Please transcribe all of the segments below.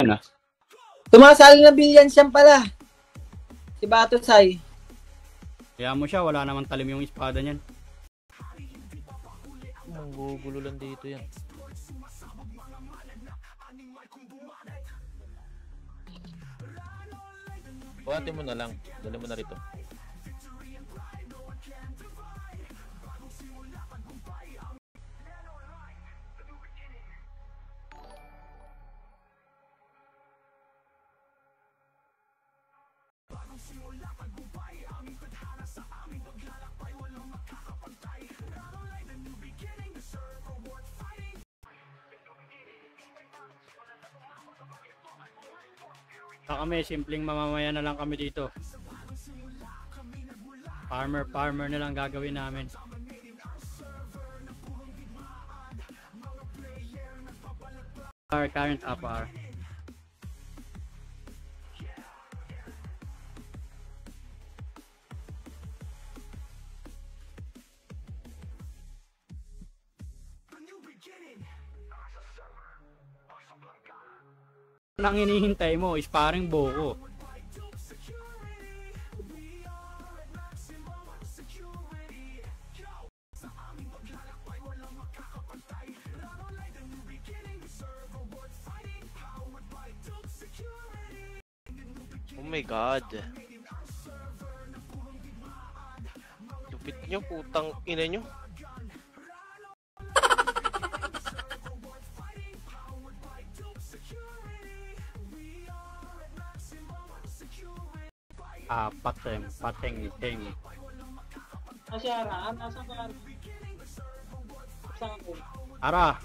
Ano? Tumasali na Billions yan pala. Si Batosay. Kaya mo siya, wala namang talim yung espada niyan. Manggugulo lang dito yan. Buhatin mo na lang. Dali mo na rito. Kami, simpleng mamamayan na lang kami dito. Farmer na lang gagawin namin. Our current APR. Nang hinihintay mo is parang boko. Oh my god. Lupit nyo, putang ina nyo. Pateng. Asyara, nasa ka? Saan ko? Ara.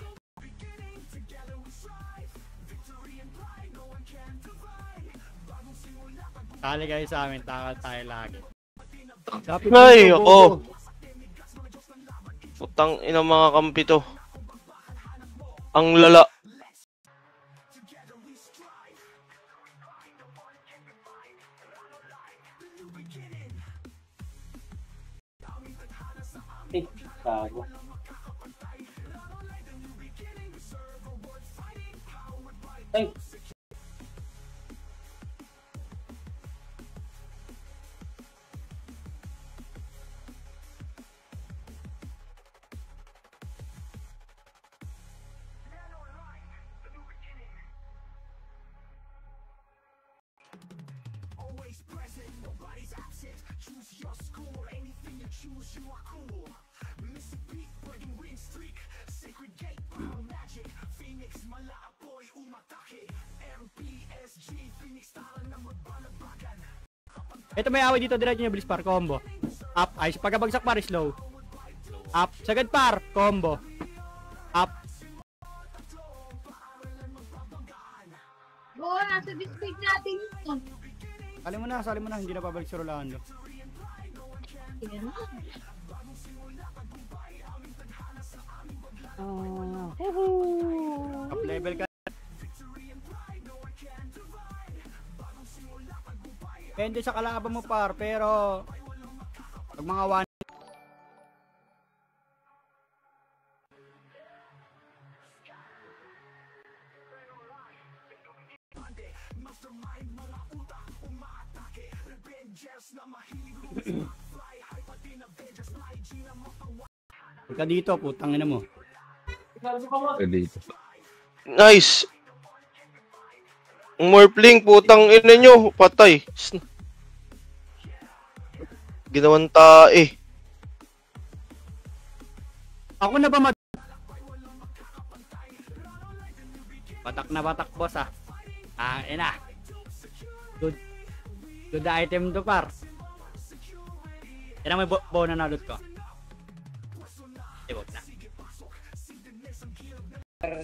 Tali kayo sa amin, takal tayo lagi. Ay, ako. Putang ina mga kampi to. Ang lala. Gago. Ay. Ito may away dito, diretso niya bilis par, combo. Up, ayos, pagkabagsak par, slow. Up, sagad par, combo. Up. Oo, nasa display natin yun. Sali mo na, hindi na pabalik si Rolando. Yan. Up level ka. Depende sa kalaban mo par, pero pag mga one ka dito, putang ina mo. Dito. Nice. Morphling, putang ina nyo. Patay. Ginawan tae. Ako na ba batak na batak, boss ah. Ina. Good item to par. Yan ang may bow na nalot ko. Ibot na.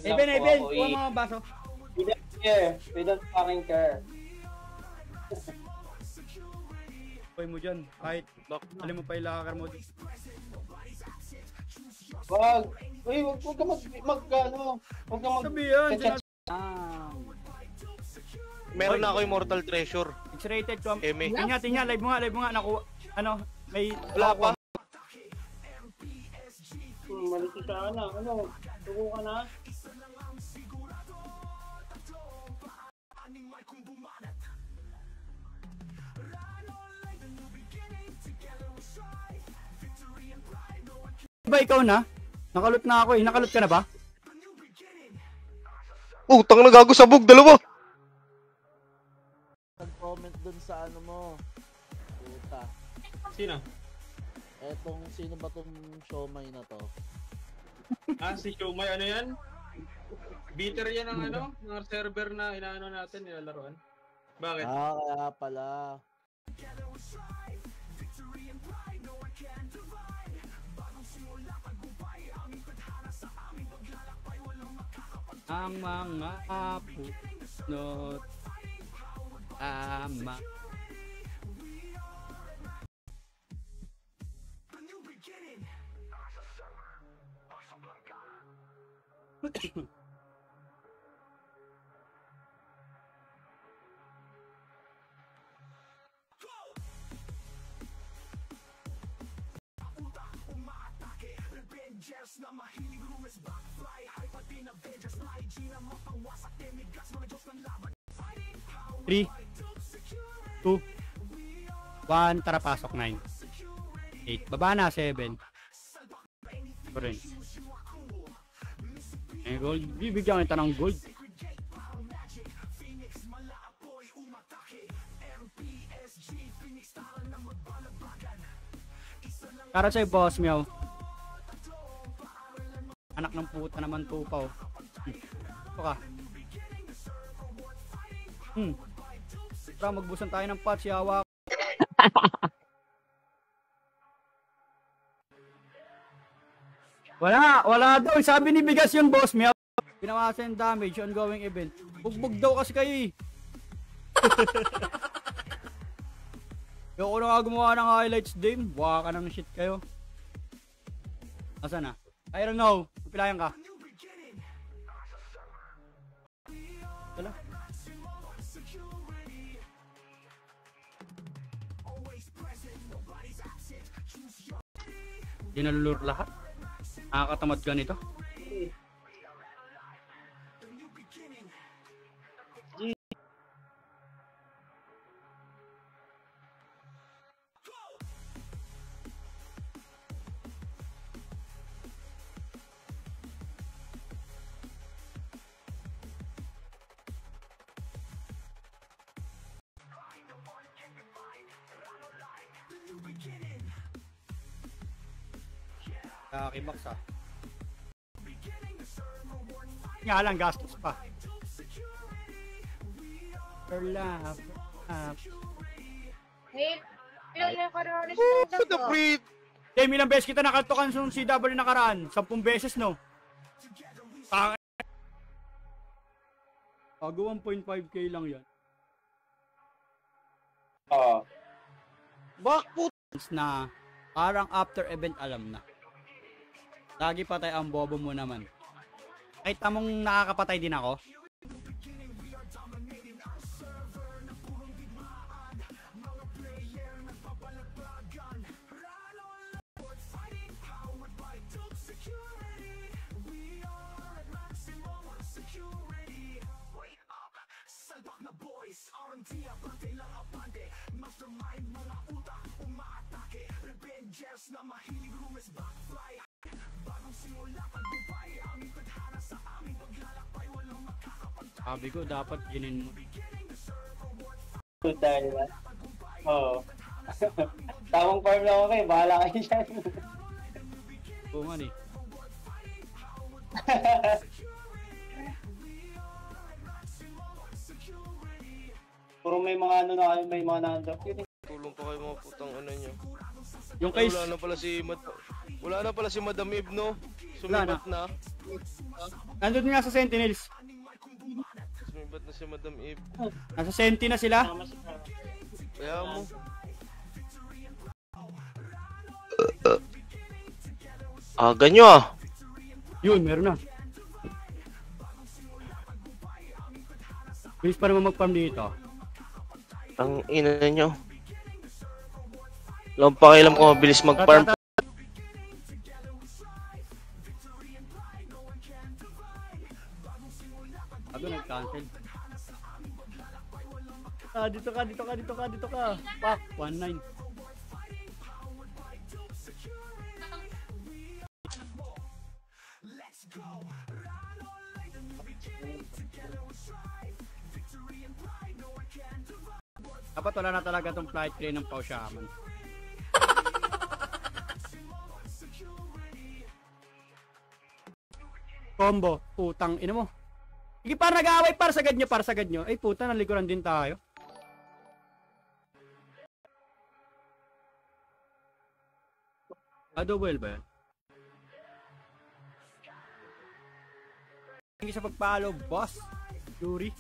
Eben, kuha mga baso. We don't care. We don't fucking care. Hoy mo dyan, kahit alam mo pa ilakar mo. Wag. Uy, wag ka Sabi yan, Meron na ako yung Mortal Treasure. X-rated ko. Eme. Tingnan, live mo nga. Naku, ano, may... Wala pa. Maliti ka na. Tuko ka na. Ba ikaw na? Nakalot na ako eh. Nakalot ka na ba? Utang na gago sabog, dalawa. Nag-comment dun sa ano mo. Puta. Sino? Sino ba tong siomay na to? Si Shumay, ano yan? Bitter yan ang ano? Mga server na inaano natin, nilalaroan. Bakit? Kaya pala. Ang mga punot ama. Three, 2, 1, tara pasok 9. 8, baba na 7. Pa rin. Gold, bibigyan kita ng gold. Para sa'yo, boss meow. Anak ng puta naman tupaw. Ito ka. Tara, magbusan tayo ng patch, yawa. Wala daw. Sabi ni Bigas yun, boss meow. Pinawasa yung damage, ongoing event. Bugbog daw kasi kayo eh. Yung na nga gumawa ng highlights din. Buka ka ng shit kayo. Asan na? I don't know. Pilayan ka. Wala. Di nalulur lahat. Nakakatamad ka nito. Kakibaks ah. Nga lang, gastos pa. For love. Ilan na karoon What the breed? Dame, ilang beses kita nakatukan sa CW nakaraan? 10 beses, no? Bago 1.5k lang yan. Bakput. Na parang after event alam na. Lagi patay ang bobo mo naman. Kahit tamong nakakapatay din ako. Sabi ko dapat ginin mo. Dahil ba? Oo. Tamang farm lang ako kayo, bahala kayo dyan. Oo man eh. Puro may mga ano na kayo, may mga na-undrop yun eh. Tulong pa kayo mga putang ano nyo. Yung case, Wala na pala si Madam Eve, no? Sumibat na. nandun nga sa Sentinels. Sumibat na si Madam Eve. Nasa Senti na sila. Kaya mo. Ganyo ah. Yun, meron na. Bilis pa naman mag-farm dito. Ang ina nyo. Walang pakialam ko mabilis mag-farm. Ako nag-cancel. Dito ka. Pak, 1-9. Dapat wala na talaga tong flight crane ng Pau Shaman. Combo, putang ina mo. Sige par, nag-aaway par, sagad nyo. Ay puta, nalikuran din tayo. Double ba yan? Thank you sa pagpalo, boss. Yuri.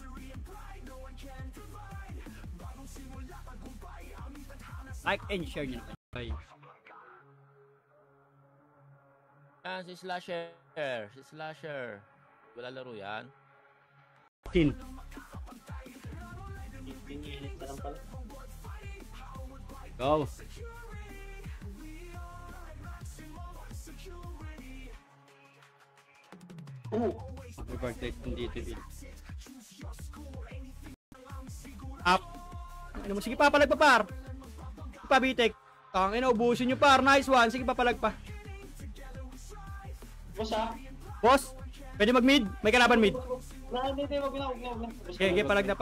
Like and share nyo naman. Bye. Si Slasher. Wala laro yan. 15. 15 minutes na lang pala. Go. Happy birthday dito din. Up. Ano mo, sige pa, palag pa par. Pabitik. Tangina, ubusin nyo par. Nice one. Sige pa, palag pa. Boss ah. Boss, pwede mag-mid? May kalaban mid. Hindi, wag na. Okay, palag na.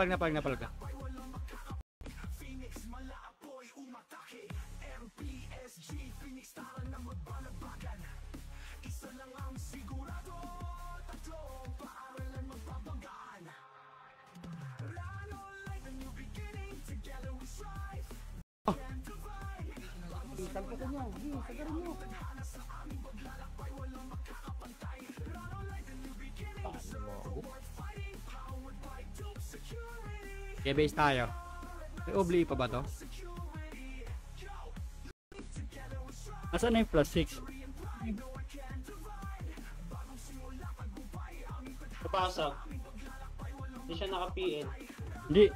Okay, base tayo. May obli pa ba to? Nasaan na yung plus 6? Napasok. Hindi siya naka-PN. Hindi.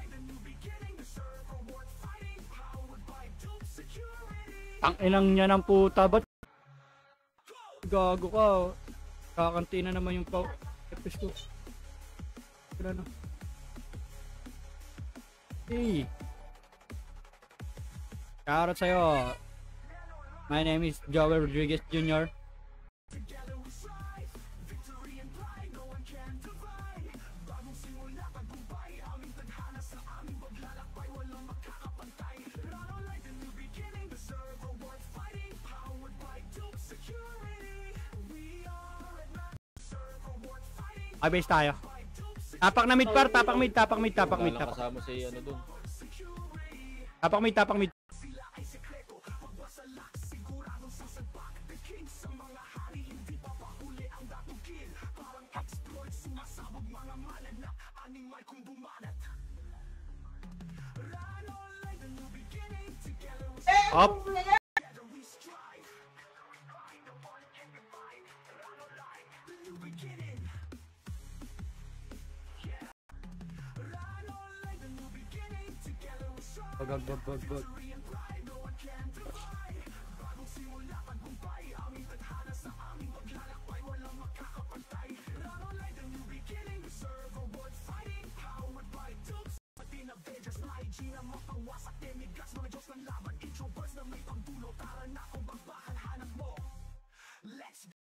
Ang inang niya ng puta, ba't gago ka? Kakantina naman yung epis ko. Kailan na? Hey! Shoutout sa'yo. My name is Joel Rodriguez Jr. Base tayo. Tapak na mid par, tapak mid. Kasama si ano dun. Tapak mid. Up. Bag.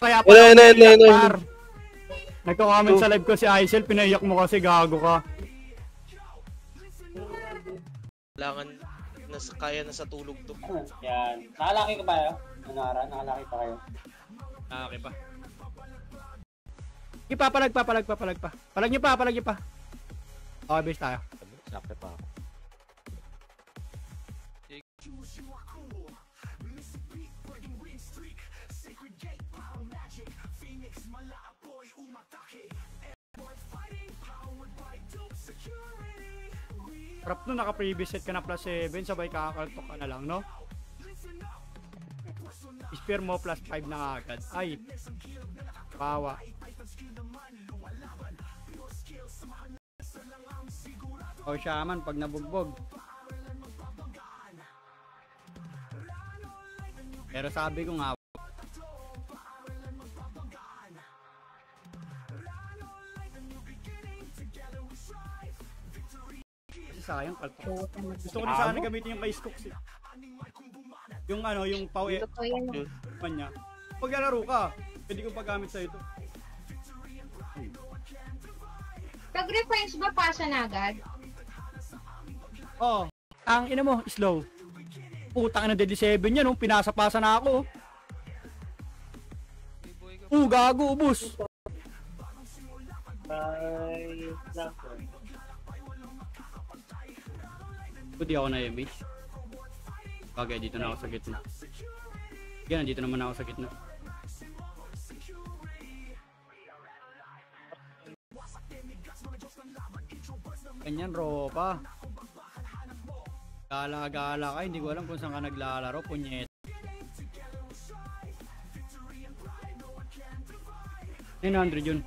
Kaya Wala. Nagko-comment sa live ko si Aisel, pinaiyak mo kasi gago ka. Kailangan kaya na sa tulog to. Yan. Nakalaki ka ba yun? Nakalaki pa kayo? Okay pa. Ipapalag pa. Palag niyo pa. Okay, base tayo. Sakte pa ako. Rap no, naka-previous set ka na plus 7, sabay kakakaltok ka na lang, no? Spear mo plus 5 na agad. Ay, bawa. O Shaman, pag nabugbog. Pero sabi ko nga, sayang kalto. Gusto ko rin sana gamitin yung kay Skooks eh. Yung ano, yung pau man niya. Pag lalaro ka, pwede kong paggamit sa ito. Pag refresh ba pasa na agad? Oo. Ang ina mo, slow. Putang ina, Deadly 7 yan, oh. Pinasa-pasa na ako. Gago, ubus. Pwede ako na image. Bagay, dito na ako sa gitna. Yan, dito naman ako sa gitna. Ganyan, ropa. Gala-gala ka, hindi ko alam kung saan ka naglalaro, punyet. 900 yun.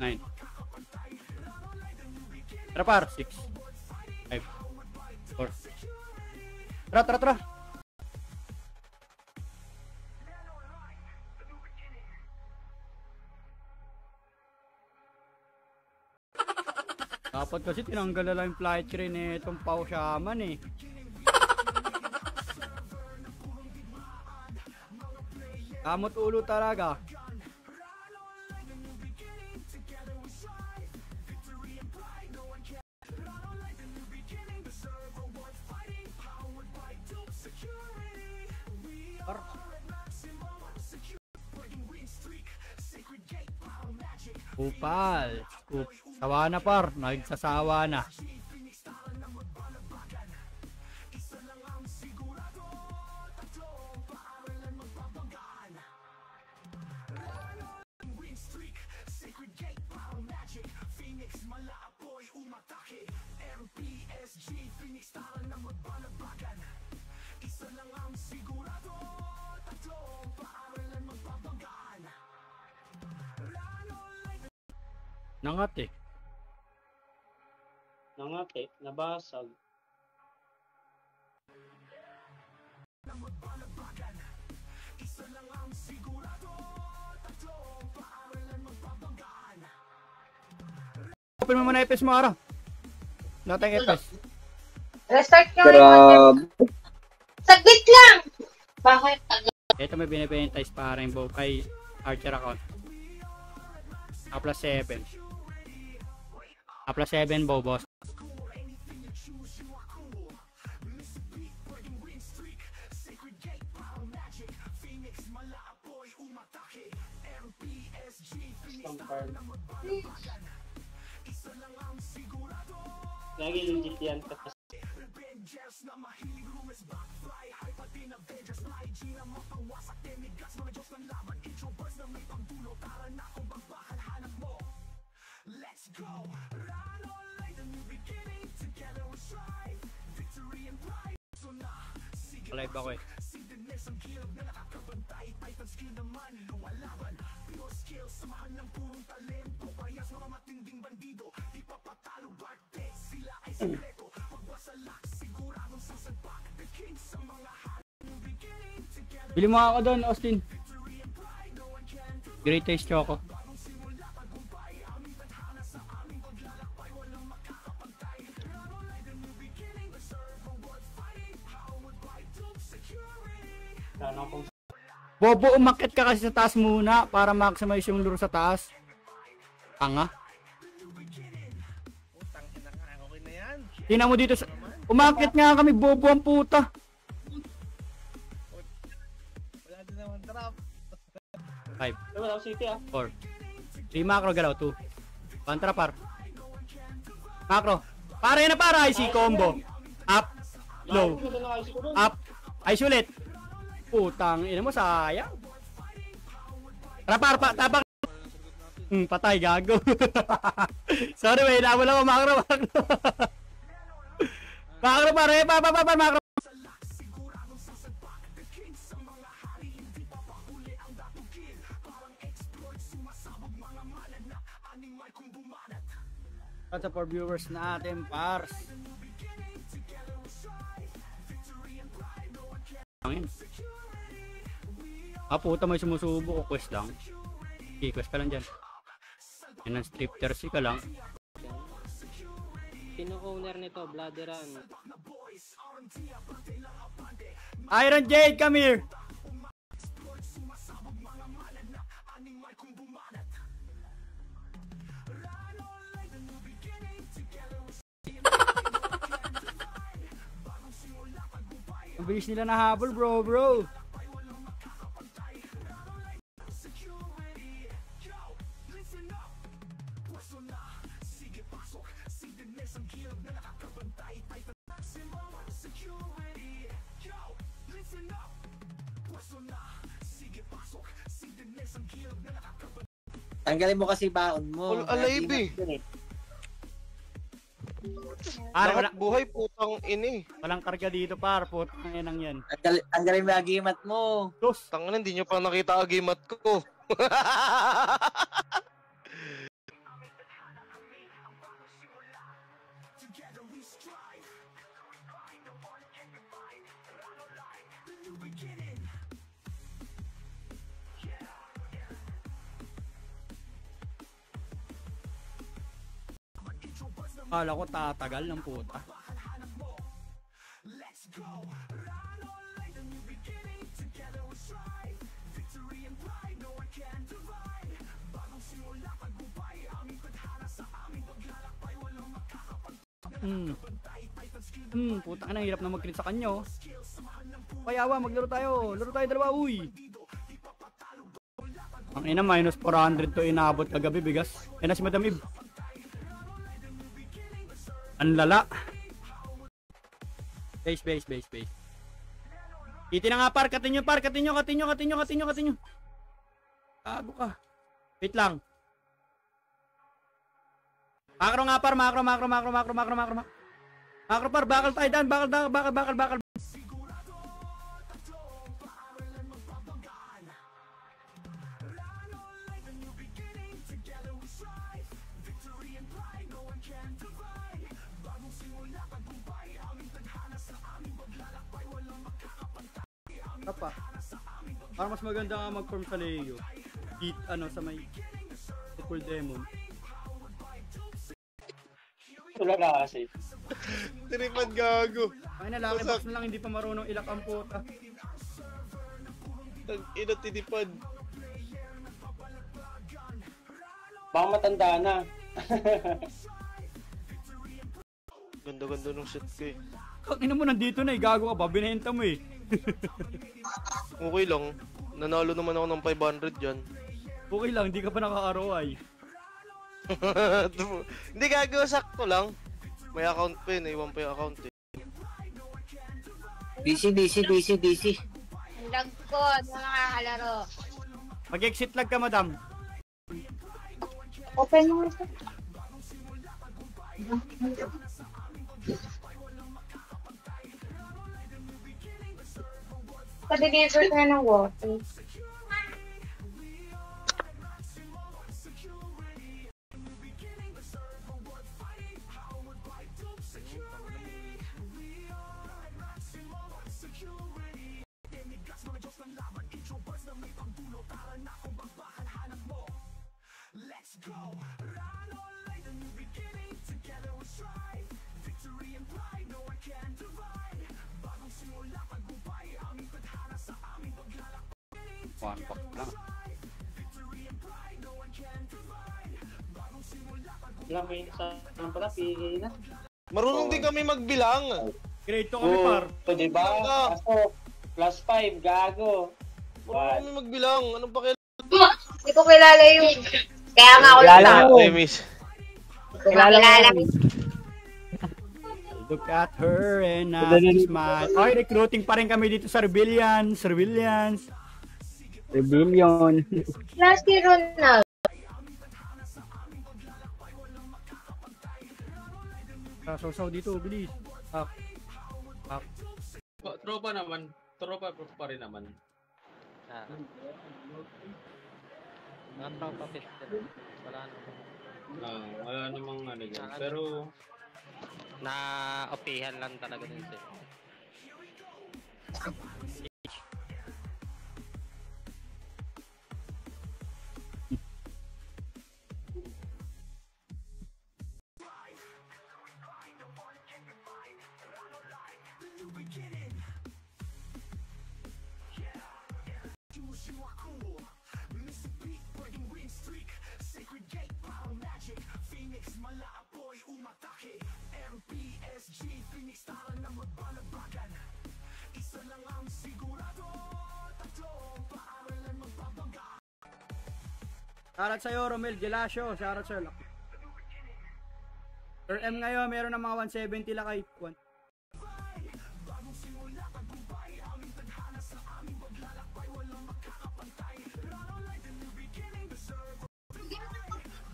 9. Tara par, 6. 5. 4. Tara. Dapat kasi tinanggal na lang yung flight crane eh, itong Pau Shaman eh. Kamot ulo talaga. Upal. Sawa na par, nagsasawa na. Nangate. Nabasag. Open mo muna FS mo, Ara. Natang FS. Restart nyo Pero, Saglit lang! Bakit? Ito may binibenta pa Rainbow kay Archer account. A+7. A+7 bow boss. Lagi legit yan kasi. Live ako eh. Bili mo ako doon, Austin. Great taste choco. Bobo, umakit ka kasi sa taas muna para maximize yung lure sa taas. Tanga. Tingnan mo dito sa... Umakit nga kami, bobo ang puta. Wala din naman trap. 5. Wala ako city 4. 3 macro galaw, 2. Pantra par. Macro. Para na para, IC combo. Up. Low. Up. Ice ulit. Putang ina mo, sayang. Tara par, tabang. Patay, gago. Sorry, may inabol ako, macro. Macro pare, macro. At for viewers natin, pars. Angin. Puta, may sumusubo ko, quest lang. Okay, quest ka lang dyan. Yan ang strip tersi ka lang. Sino owner nito? Blooderan. Iron Jade, come here! Ang bilis nila nahabol, bro. Tanggalin mo kasi baon mo. Alive eh. Lahat buhay putang ini. Walang karga dito, par. Putang inang yan. Tanggalin mo yung agimat mo. Tangan, hindi nyo pa nakita agimat ko. Kala ko tatagal ng puta. Puta ka na, hirap na mag-crit sa kanyo. Payawa, maglaro tayo. Laro tayo dalawa, uy. Ang ina, minus 400 to inabot kagabi, bigas. Yan na si Madam Eve. Ang lala. Base. Iti na nga, par. Katin nyo. Tago ka. Wait lang. Makro nga, par. Makro. Makro, par. Bakal tayo dan. Bakal. Apa? Para mas maganda nga mag-form sa Leo. Hit, sa may Triple Demon. Wala na kasi. Tripad gago. Ay na, laki box na lang, hindi pa marunong ilak ang puta. Ina tinipad. Baka matanda na. Ganda ng shit ko eh. Kakina mo, nandito na eh. Gago ka pa, binenta mo eh. Okay lang. Nanalo naman ako ng 500 dyan. Okay lang, hindi ka pa naka-ROI. Hindi gagawa, sakto lang. May account pa yun, iwan pa yung account eh. Busy. Ang lag ko, nakakalaro. Mag-exit lag ka, madam. Open mo ito. Pa-deliver ka ng water. One pack lang. Alam mo yung sa pala, pili na. Marunong din kami magbilang. Grade 2 kami, par. So, diba? Kaso, +5, gago. Marunong kami magbilang. Anong pakialam? Hindi ko kilala yung... Kaya nga ako Miss. kilala. Look at her and smile. Okay, recruiting pa rin kami dito sa Rebellion. Last year Ronald. Sasaw dito, bilis. Tropa pa rin naman. Mga tropa pistol. Wala namang ano dyan. Pero na-opihan lang talaga din sila. Shoutout sa'yo, Romel Gelasio. Shoutout sa'yo. Sir M ngayon, meron ng mga 170 lakay.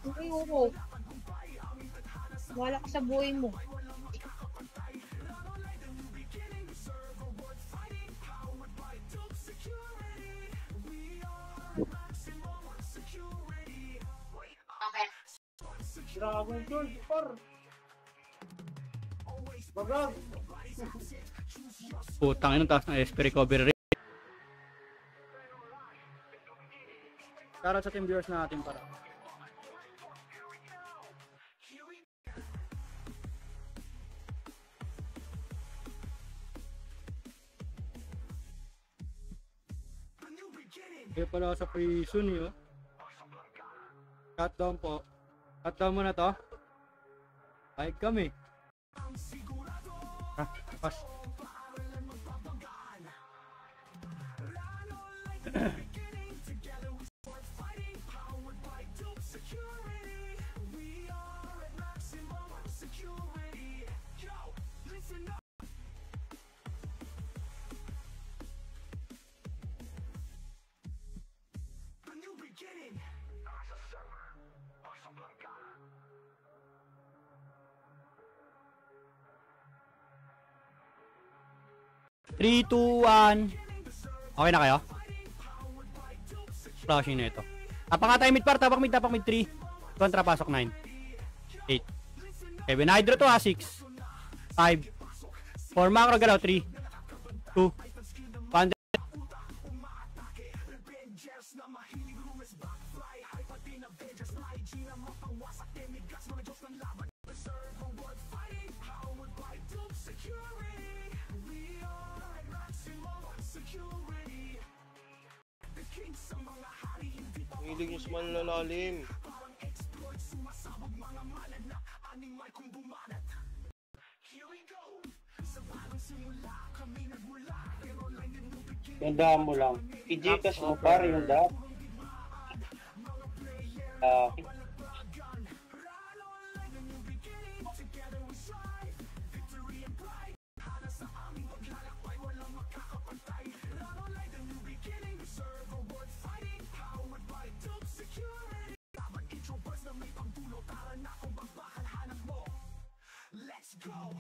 Ay, oo. Wala ka sa buhay mo. Dragon Gold, par. Bagag. Putang ina, taas ng SP recovery rate. Shoutout sa team viewers natin para. Kaya pala sa prison yun. Shutdown po. Shutdown mo na to. Ay kami. Ha? Pas. Three, 2, 1. Okay na kayo? Flashing na ito. Tapak nga tayo mid par, tapak mid 3. Kontra pasok 9. 8. Okay, binahidro to ha, 6. 5. 4 macro galaw, 3. 2. 1. Hilig nyo sa malalalim. Gandaan mo lang. I-Gcash mo par yung dap.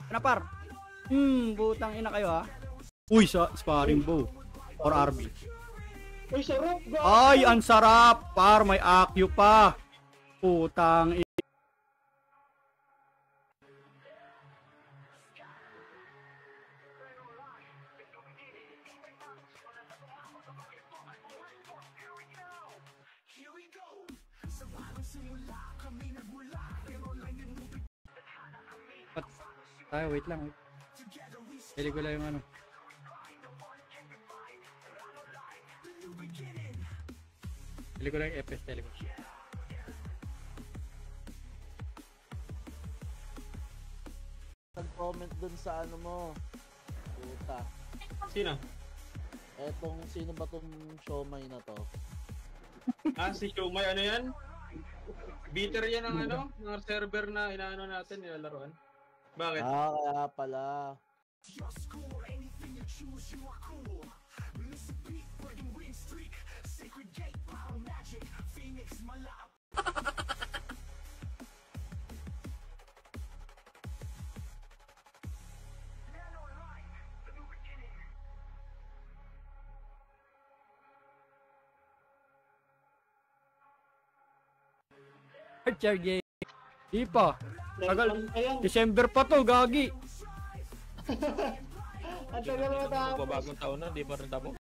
Ano par? Butang ina kayo ha. Uy, sa sparring bow. Or RB. Uy, sarap ga! Ay, ang sarap par. May AQ pa. Putang ina. Tayo, wait lang. Pili ko lang yung ano. Pili ko lang yung FS tele ko. Nag-comment dun sa ano mo. Puta. Sino? Etong sino ba tong siomay na to? Si Shomai, ano yan? Bitter yan ng ano? Ng server na inaano natin, nilalaroan. Bakit? Kaya pala. Charge. Di pa. Tagal. December pa to, gagi. Ang tagal mo tapos. Magbabagong taon na, di pa rin tapos.